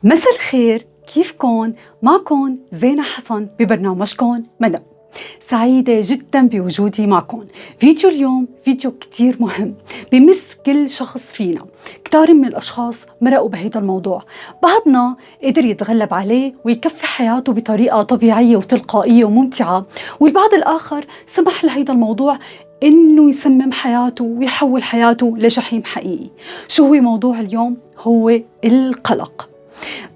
مساء الخير، كيفكن؟ معكن زينة حسن ببرنامجكن مدام. سعيدة جدا بوجودي معكم. فيديو اليوم فيديو كتير مهم بمس كل شخص فينا. كتار من الأشخاص مرقوا بهيدا الموضوع، بعضنا قدر يتغلب عليه ويكفي حياته بطريقة طبيعية وتلقائية وممتعة، والبعض الآخر سمح لهيدا الموضوع إنه يسمم حياته ويحول حياته لجحيم حقيقي. شو هو موضوع اليوم؟ هو القلق.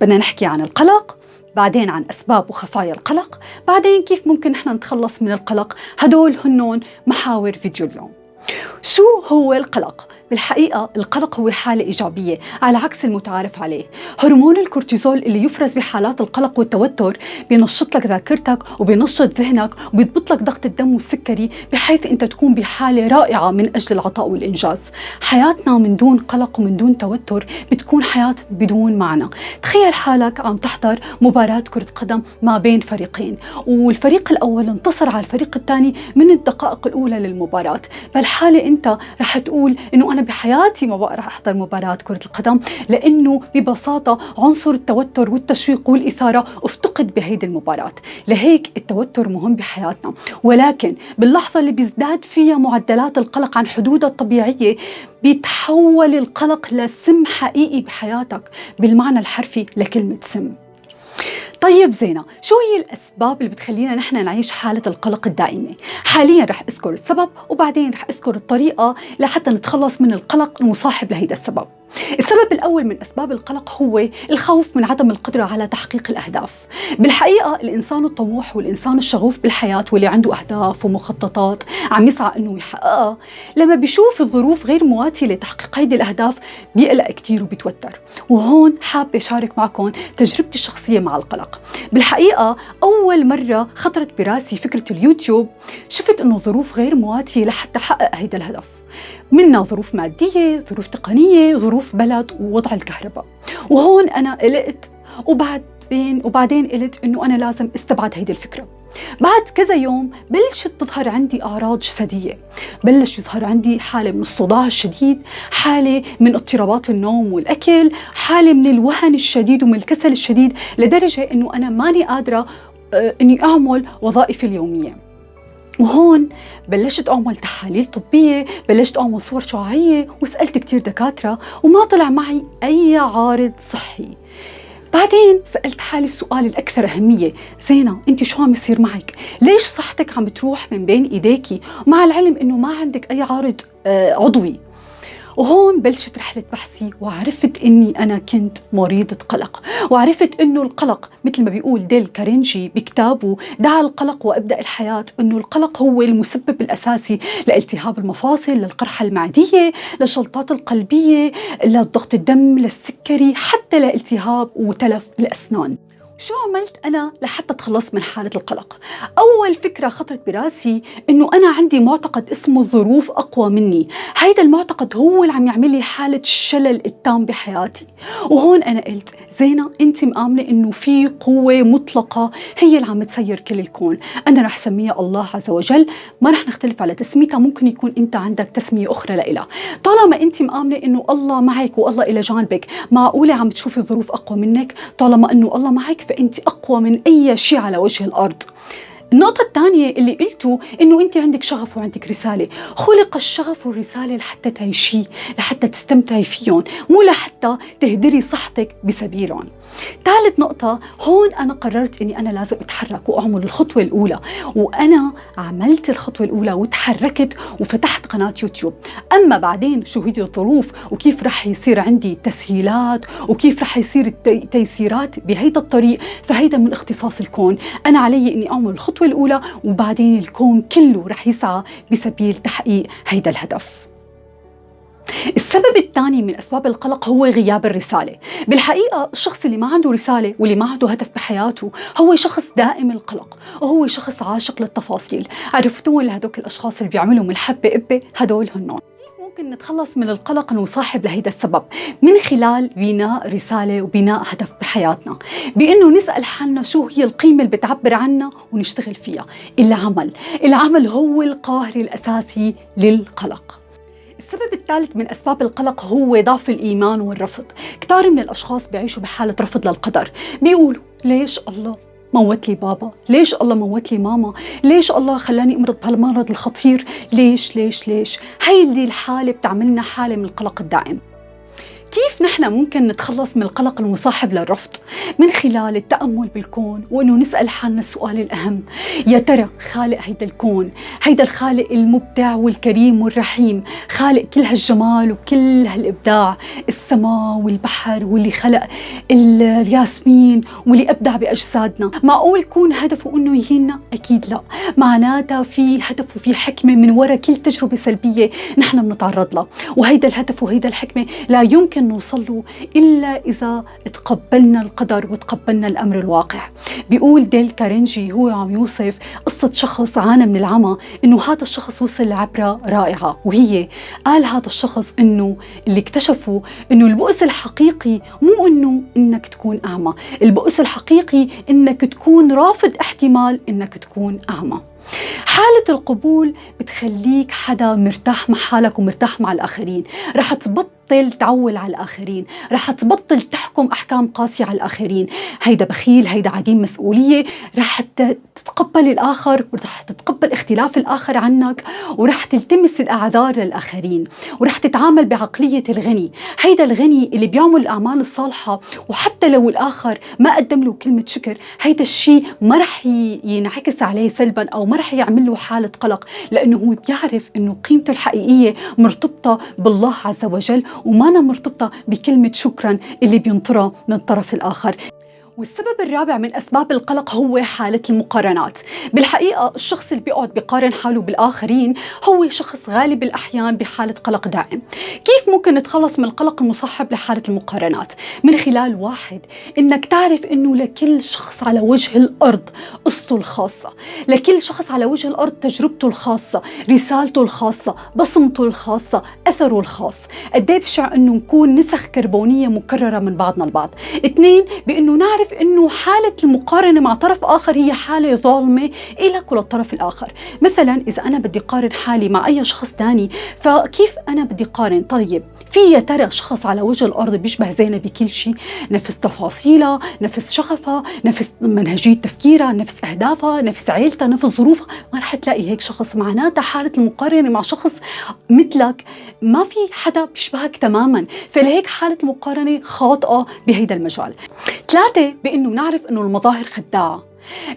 بدنا نحكي عن القلق، بعدين عن أسباب وخفايا القلق، بعدين كيف ممكن نحن نتخلص من القلق. هدول هنون محاور فيديو اليوم. شو هو القلق؟ بالحقيقة القلق هو حالة إيجابية على عكس المتعارف عليه. هرمون الكورتيزول اللي يفرز بحالات القلق والتوتر بينشط لك ذاكرتك وبينشط ذهنك وبيضبط لك ضغط الدم والسكري، بحيث أنت تكون بحالة رائعة من أجل العطاء والإنجاز. حياتنا من دون قلق ومن دون توتر بتكون حياة بدون معنى. تخيل حالك عم تحضر مباراة كرة قدم ما بين فريقين، والفريق الأول انتصر على الفريق الثاني من الدقائق الأولى للمباراة. بالحالة أنت رح تقول إنه أنا بحياتي ما بقى رح أحضر مباراة كرة القدم، لأنه ببساطة عنصر التوتر والتشويق والإثارة افتقد بهيدي المباراة. لهيك التوتر مهم بحياتنا، ولكن باللحظة اللي بيزداد فيها معدلات القلق عن حدودها الطبيعية بيتحول القلق لسم حقيقي بحياتك، بالمعنى الحرفي لكلمة سم. طيب زينة، شو هي الأسباب اللي بتخلينا نحن نعيش حالة القلق الدائمة؟ حاليا رح أذكر السبب وبعدين رح أذكر الطريقة لحتى نتخلص من القلق المصاحب لهيدا السبب. السبب الأول من أسباب القلق هو الخوف من عدم القدرة على تحقيق الأهداف. بالحقيقة الإنسان الطموح والإنسان الشغوف بالحياة واللي عنده أهداف ومخططات عم يسعى أنه يحققها، لما بيشوف الظروف غير مواتية لتحقيق هيدي الأهداف بيقلق كتير وبيتوتر. وهون حابة أشارك معكم تجربتي الشخصية مع القلق. بالحقيقة أول مرة خطرت براسي فكرة اليوتيوب شفت أنه ظروف غير مواتية لحتى أحقق هيدا الهدف، منها ظروف مادية، ظروف تقنية، ظروف بلد، ووضع الكهرباء. وهون أنا قلقت، وبعدين قلت إنه أنا لازم استبعد هيدي الفكرة. بعد كذا يوم بلشت تظهر عندي أعراض جسدية، بلش يظهر عندي حالة من الصداع الشديد، حالة من اضطرابات النوم والأكل، حالة من الوهن الشديد ومن الكسل الشديد، لدرجة إنه أنا ماني قادرة إني أعمل وظائفي اليومية. وهون بلشت أعمل تحاليل طبية، بلشت أعمل صور شعاعية، وسألت كتير دكاترة وما طلع معي أي عارض صحي. بعدين سألت حالي السؤال الأكثر أهمية: زينة، أنت شو عم يصير معك؟ ليش صحتك عم بتروح من بين إيديكي مع العلم إنه ما عندك أي عارض عضوي؟ وهون بلشت رحلة بحثي وعرفت إني أنا كنت مريضة قلق، وعرفت إنه القلق مثل ما بيقول ديل كارنيجي بكتابه دع القلق وابدأ الحياة، إنه القلق هو المسبب الأساسي لالتهاب المفاصل، للقرحة المعدية، للجلطات القلبية، للضغط الدم، للسكري، حتى لالتهاب وتلف الأسنان. شو عملت أنا لحتى أتخلص من حالة القلق؟ أول فكرة خطرت براسي إنه أنا عندي معتقد اسمه الظروف أقوى مني. هيدا المعتقد هو اللي عم يعمل لي حالة الشلل التام بحياتي. وهون أنا قلت: زينة، أنت مآمنة إنه في قوة مطلقة هي اللي عم تسير كل الكون، أنا رح سميها الله عز وجل، ما رح نختلف على تسميتها، ممكن يكون أنت عندك تسمية أخرى لإلها. طالما أنت مآمنة إنه الله معك والله إلى جانبك، معقولة عم تشوفي الظروف أقوى منك؟ طالما إنه الله معك فأنت أقوى من أي شيء على وجه الأرض. النقطة الثانية اللي قلته إنه أنت عندك شغف وعندك رسالة. خلق الشغف والرسالة لحتى تعيشيه، لحتى تستمتعي فيهم، مو لحتى تهدري صحتك بسبيلهم. ثالث نقطة، هون أنا قررت إني أنا لازم أتحرك وأعمل الخطوة الأولى، وأنا عملت الخطوة الأولى وتحركت وفتحت قناة يوتيوب. أما بعدين شو هي الظروف وكيف رح يصير عندي تسهيلات وكيف رح يصير التيسيرات بهيدا الطريق، فهيدا من اختصاص الكون. أنا علي إني أعمل الخطوة الأولى وبعدين الكون كله رح يسعى بسبيل تحقيق هيدا الهدف. السبب الثاني من أسباب القلق هو غياب الرسالة. بالحقيقة الشخص اللي ما عنده رسالة واللي ما عنده هدف بحياته هو شخص دائم القلق، وهو شخص عاشق للتفاصيل. عرفتوا لهدوك الأشخاص اللي بيعملوا من الحبة قبة؟ هدول هنون. ممكن نتخلص من القلق المصاحب لهيدا السبب من خلال بناء رسالة وبناء هدف بحياتنا، بأنه نسأل حالنا شو هي القيمة اللي بتعبر عنا ونشتغل فيها. العمل هو القاهر الأساسي للقلق. السبب الثالث من أسباب القلق هو ضعف الإيمان والرفض. كتار من الأشخاص بيعيشوا بحالة رفض للقدر، بيقولوا ليش الله موت لي بابا؟ ليش الله موت لي ماما؟ ليش الله خلاني أمرض بهالمرض الخطير؟ ليش ليش ليش؟ هيدي الحالة بتعملنا حالة من القلق الدائم. كيف نحن ممكن نتخلص من القلق المصاحب للرفض؟ من خلال التأمل بالكون، وإنه نسأل حالنا السؤال الأهم: يا ترى خالق هيدا الكون، هيدا الخالق المبدع والكريم والرحيم، خالق كل هالجمال وكل هالإبداع، السماء والبحر، واللي خلق الياسمين، واللي أبدع بأجسادنا، معقول يكون هدفه إنه يهيننا؟ أكيد لا. معناتها في هدف وفي حكمة من وراء كل تجربة سلبية نحن بنتعرض لها، وهيدا الهدف وهيدا الحكمة لا يمكن نوصل له إلا إذا تقبلنا القدر وتقبلنا الأمر الواقع. بيقول ديل كارنيجي، هو عم يوصف قصة شخص عانى من العمى، إنه هذا الشخص وصل لعبرة رائعة، وهي قال هذا الشخص إنه اللي اكتشفوا إنه البؤس الحقيقي مو إنه إنك تكون أعمى، البؤس الحقيقي إنك تكون رافض احتمال إنك تكون أعمى. حالة القبول بتخليك حدا مرتاح مع حالك ومرتاح مع الآخرين، رح تبطل تعول على الآخرين، رح تبطل تحكم أحكام قاسية على الآخرين، هيدا بخيل، هيدا عديم مسؤولية، رح تتقبل الآخر، ورح تتقبل اختلاف الآخر عنك، ورح تلتمس الأعذار للآخرين، ورح تتعامل بعقلية الغني. هيدا الغني اللي بيعمل الأعمال الصالحة، وحتى لو الآخر ما قدم له كلمة شكر، هيدا الشيء ما رح ينعكس عليه سلبا أو ما رح يعمل له حالة قلق، لأنه هو بيعرف أنه قيمته الحقيقية مرتبطة بالله عز وجل، وما مرتبطة بكلمة شكرا اللي بينطرها من الطرف الآخر. والسبب الرابع من أسباب القلق هو حالة المقارنات. بالحقيقة الشخص اللي بيقعد بيقارن حاله بالآخرين هو شخص غالب الأحيان بحالة قلق دائم. كيف ممكن نتخلص من القلق المصاحب لحالة المقارنات؟ من خلال واحد، إنك تعرف إنه لكل شخص على وجه الأرض قصته الخاصة، لكل شخص على وجه الأرض تجربته الخاصة، رسالته الخاصة، بصمته الخاصة، أثره الخاص. قد ايه بشع إنه نكون نسخ كربونية مكررة من بعضنا البعض. 2، بإنه نعرف إنه حالة المقارنة مع طرف آخر هي حالة ظالمة إلك وللطرف الآخر. مثلا إذا أنا بدي قارن حالي مع أي شخص تاني، فكيف أنا بدي قارن؟ طيب، في يا ترى شخص على وجه الأرض بيشبه زينب بكل شيء، نفس تفاصيلها، نفس شغفها، نفس منهجية تفكيرها، نفس أهدافها، نفس عيلتها، نفس ظروفها؟ ما رح تلاقي هيك شخص. معناتها حالة المقارنة مع شخص مثلك ما في حدا بيشبهك تماما، فلهيك حالة المقارنة خاطئة بهيدا المجال. 3، بأنه نعرف أنه المظاهر خداعة.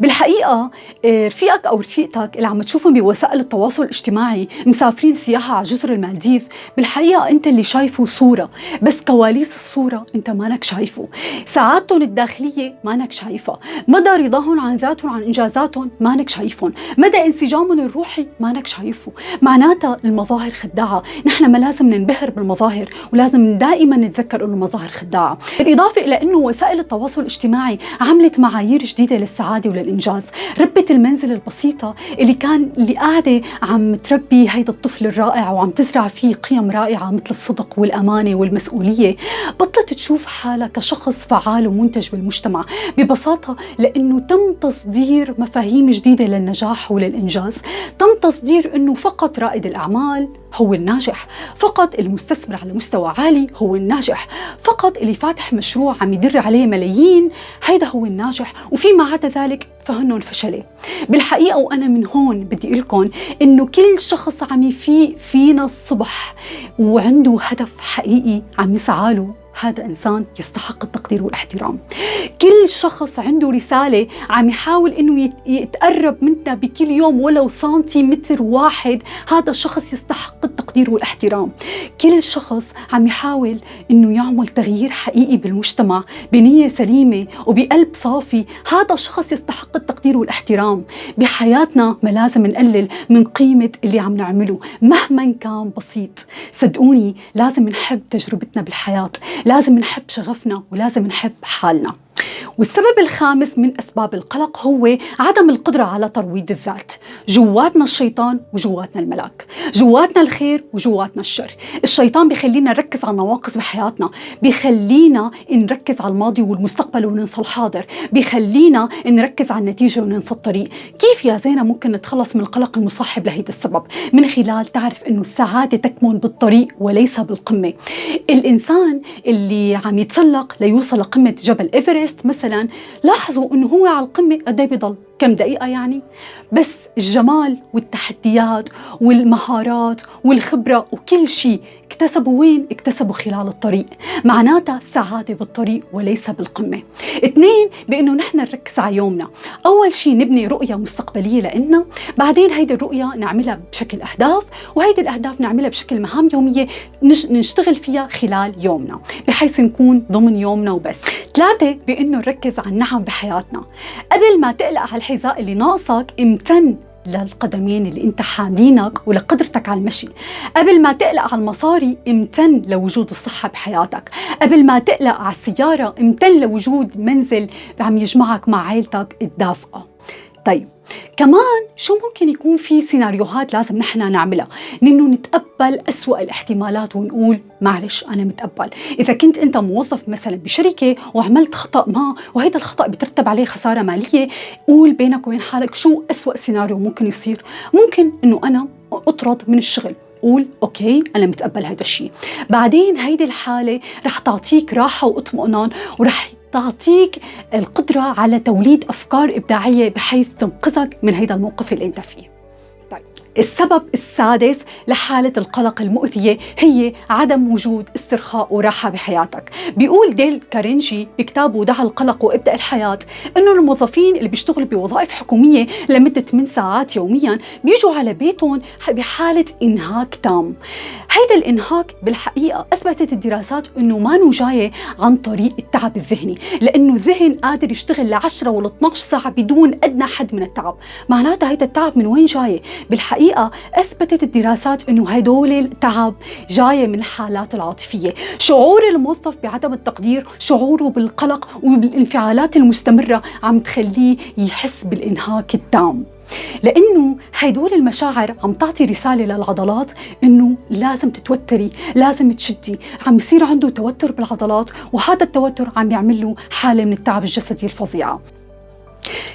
بالحقيقة رفيقك أو رفيقتك اللي عم تشوفهم بوسائل التواصل الاجتماعي مسافرين سياحة على جزر المالديف، بالحقيقة أنت اللي شايفه صورة، بس كواليس الصورة أنت مانك شايفه. سعادتهم الداخلية مانك شايفها، مدى رضاهم عن ذاتهم عن إنجازاتهم مانك شايفهم، مدى انسجامهم الروحي مانك شايفه. معناتها المظاهر خداعة. نحن ما لازم ننبهر بالمظاهر، ولازم دائما نتذكر أنه المظاهر خداعة. بالإضافة إلى أنه وسائل التواصل الاجتماعي عملت معايير جديدة للسعادة وللإنجاز. ربة المنزل البسيطة اللي قاعدة عم تربي هيدا الطفل الرائع وعم تزرع فيه قيم رائعة مثل الصدق والأمانة والمسؤولية، بطلت تشوف حالها كشخص فعال ومنتج بالمجتمع. ببساطة لأنه تم تصدير مفاهيم جديدة للنجاح وللإنجاز. تم تصدير أنه فقط رائد الأعمال هو الناجح، فقط المستثمر على مستوى عالي هو الناجح، فقط اللي فاتح مشروع عم يدر عليه ملايين هيدا هو الناجح، وفيما عدا ذلك فهنن فشلة. بالحقيقة وأنا من هون بدي أقول لكم إنه كل شخص عم يفيق فينا الصبح وعنده هدف حقيقي عم يسعى له، هذا إنسان يستحق التقدير والاحترام. كل شخص عنده رسالة عم يحاول إنه يتقرب منا بكل يوم ولو سنتيمتر واحد، هذا الشخص يستحق التقدير والاحترام. كل شخص عم يحاول إنه يعمل تغيير حقيقي بالمجتمع بنية سليمة وبقلب صافي، هذا الشخص يستحق التقدير والاحترام. بحياتنا ما لازم نقلل من قيمة اللي عم نعمله مهما كان بسيط. صدقوني لازم نحب تجربتنا بالحياة، لازم نحب شغفنا، ولازم نحب حالنا. والسبب الخامس من أسباب القلق هو عدم القدرة على ترويض الذات. جواتنا الشيطان وجواتنا الملاك، جواتنا الخير وجواتنا الشر. الشيطان بيخلينا نركز على النواقص بحياتنا، بيخلينا نركز على الماضي والمستقبل وننسى الحاضر، بيخلينا نركز على النتيجة وننسى الطريق. كيف يا زينة ممكن نتخلص من القلق المصاحب لهذا السبب؟ من خلال تعرف إنه السعادة تكمن بالطريق وليس بالقمة. الإنسان اللي عم يتسلق ليوصل لقمة جبل إيفرست مثلا، لاحظوا إنه هو على القمة قد ايه بيضل كم دقيقة يعني، بس الجمال والتحديات والمهارات والخبرة وكل شيء اكتسبوا وين؟ اكتسبوا خلال الطريق. معناتها السعادة بالطريق وليس بالقمة. 2، بأنه نحن نركز على يومنا. أول شيء نبني رؤية مستقبلية لإلنا، بعدين هيدي الرؤية نعملها بشكل أهداف، وهيدي الأهداف نعملها بشكل مهام يومية نشتغل فيها خلال يومنا بحيث نكون ضمن يومنا وبس. 3، بأنه نركز على النعم بحياتنا. قبل ما تقلق على الحذاء اللي ناقصك امتن للقدمين اللي انت حاملينك ولقدرتك على المشي. قبل ما تقلق على المصاري امتن لوجود الصحة بحياتك. قبل ما تقلق على السيارة امتن لوجود منزل عم يجمعك مع عائلتك الدافئة. طيب كمان شو ممكن يكون في سيناريوهات لازم نحن نعملها؟ إنه نتقبل أسوأ الاحتمالات ونقول معلش أنا متقبل. إذا كنت أنت موظف مثلا بشركة وعملت خطأ ما وهذا الخطأ بترتب عليه خسارة مالية، قول بينك وبين حالك شو أسوأ سيناريو ممكن يصير. ممكن إنه أنا أطرد من الشغل، قول أوكي أنا متقبل هذا الشيء. بعدين هيدي الحالة رح تعطيك راحة واطمئنان، ورح تعطيك القدرة على توليد أفكار إبداعية بحيث تنقذك من هذا الموقف اللي أنت فيه. طيب السبب السادس لحالة القلق المؤذية هي عدم وجود استرخاء وراحة بحياتك. بيقول ديل كارنيجي بكتابه دع القلق وابدأ الحياة إنه الموظفين اللي بيشتغلوا بوظائف حكومية لمدة 8 ساعات يوميا بيجوا على بيتهم بحالة إنهاك تام. هيدا الإنهاك بالحقيقة أثبتت الدراسات إنه ما جاي عن طريق التعب الذهني، لأنه الذهن قادر يشتغل ل10 وال12 ساعة بدون أدنى حد من التعب. معناتها هيدا التعب من وين جاي؟ بالحقيقة أثبتت الدراسات إنه هدول التعب جاي من الحالات العاطفية. شعور الموظف بعدم التقدير، شعوره بالقلق وبالانفعالات المستمرة عم تخليه يحس بالإنهاك التام، لأنه هيدول المشاعر عم تعطي رسالة للعضلات إنه لازم تتوتري، لازم تشدي. عم يصير عنده توتر بالعضلات، وهذا التوتر عم يعمل له حالة من التعب الجسدي الفظيعة.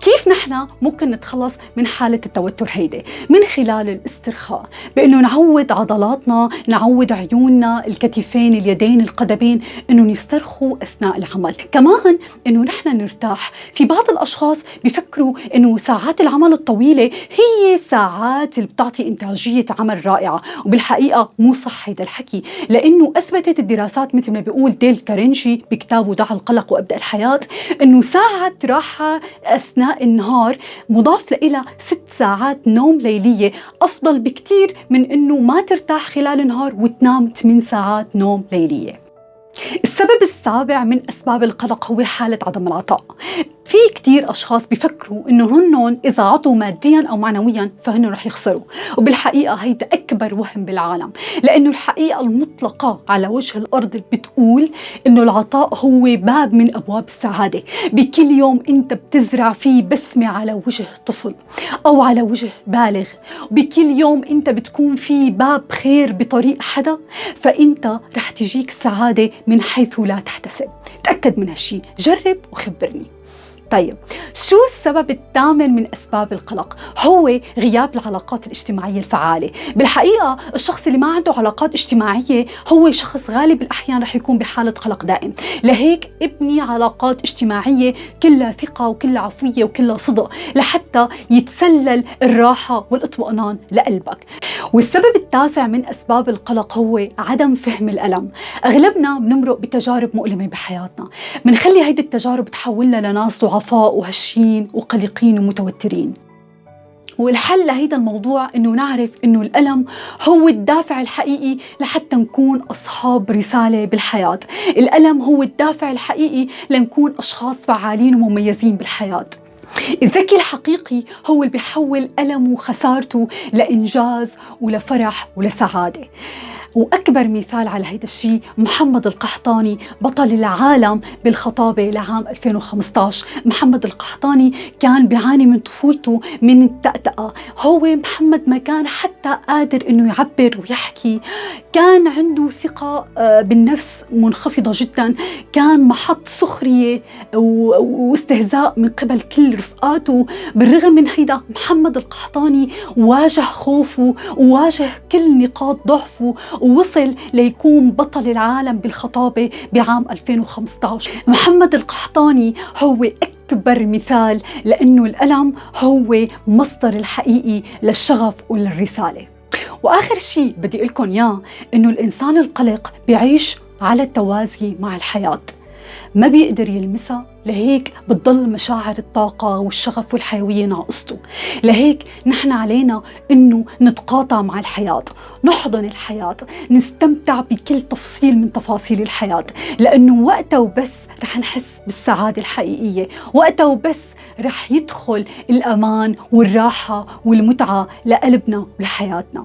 كيف نحن ممكن نتخلص من حالة التوتر هيدي؟ من خلال الاسترخاء، بأنه نعود عضلاتنا، نعود عيوننا، الكتفين، اليدين، القدمين إنه يسترخوا أثناء العمل. كمان إنه نحن نرتاح. في بعض الأشخاص بيفكروا إنه ساعات العمل الطويلة هي ساعات اللي بتعطي إنتاجية عمل رائعة، وبالحقيقة مو صح هيدا الحكي، لأنه أثبتت الدراسات مثل ما بيقول ديل كارنيجي بكتابه دع القلق وابدأ الحياة إنه ساعة راحة أثناء النهار مضاف إلى 6 ساعات نوم ليلية أفضل بكتير من إنه ما ترتاح خلال النهار وتنام 8 ساعات نوم ليلية. السبب السابع من أسباب القلق هو حالة عدم العطاء. في كتير أشخاص بيفكروا إنه هنن إذا عطوا مادياً أو معنوياً فهن رح يخسروا، وبالحقيقة هيدا أكبر وهم بالعالم، لأنه الحقيقة المطلقة على وجه الأرض بتقول إنه العطاء هو باب من أبواب السعادة. بكل يوم أنت بتزرع فيه بسمة على وجه طفل أو على وجه بالغ، بكل يوم أنت بتكون فيه باب خير بطريق حدا، فأنت رح تجيك سعادة من حيث لا تحتسب. تأكد من هالشي، جرب وخبرني. طيب شو السبب الثامن من أسباب القلق؟ هو غياب العلاقات الاجتماعية الفعالة. بالحقيقة الشخص اللي ما عنده علاقات اجتماعية هو شخص غالب الأحيان رح يكون بحالة قلق دائم. لهيك ابني علاقات اجتماعية كلها ثقة وكلها عفوية وكلها صدق لحتى يتسلل الراحة والاطمئنان لقلبك. والسبب التاسع من أسباب القلق هو عدم فهم الألم. أغلبنا بنمرق بتجارب مؤلمة بحياتنا، بنخلي هيدي التجارب تحولنا لناس ضعفاء وهشين وقلقين ومتوترين. والحل لهيدا الموضوع إنه نعرف إنه الألم هو الدافع الحقيقي لحتى نكون أصحاب رسالة بالحياة. الألم هو الدافع الحقيقي لنكون أشخاص فعالين ومميزين بالحياة. الذكي الحقيقي هو اللي بيحول ألمه وخسارته لإنجاز ولفرح ولسعادة. وأكبر مثال على هيدا الشيء محمد القحطاني بطل العالم بالخطابة لعام 2015. محمد القحطاني كان بيعاني من طفولته من التأتأة. هو محمد ما كان حتى قادر إنه يعبر ويحكي، كان عنده ثقة بالنفس منخفضة جدا، كان محط سخرية واستهزاء من قبل كل رفقاته. بالرغم من هيدا محمد القحطاني واجه خوفه وواجه كل نقاط ضعفه ووصل ليكون بطل العالم بالخطابة بعام 2015. محمد القحطاني هو أكبر مثال لأنه الألم هو مصدر الحقيقي للشغف وللرسالة. وآخر شيء بدي أقول لكم إياه إنه الإنسان القلق بيعيش على التوازي مع الحياة، ما بيقدر يلمسها، لهيك بتضل مشاعر الطاقة والشغف والحيوية ناقصته. لهيك نحن علينا إنه نتقاطع مع الحياة، نحضن الحياة، نستمتع بكل تفصيل من تفاصيل الحياة، لأنه وقتها وبس رح نحس بالسعادة الحقيقية، وقتها وبس رح يدخل الأمان والراحة والمتعة لقلبنا ولحياتنا.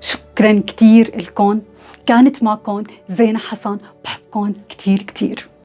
شكراً كتير لكم، كانت معكم زينة حسن، بحبكم كتير كتير.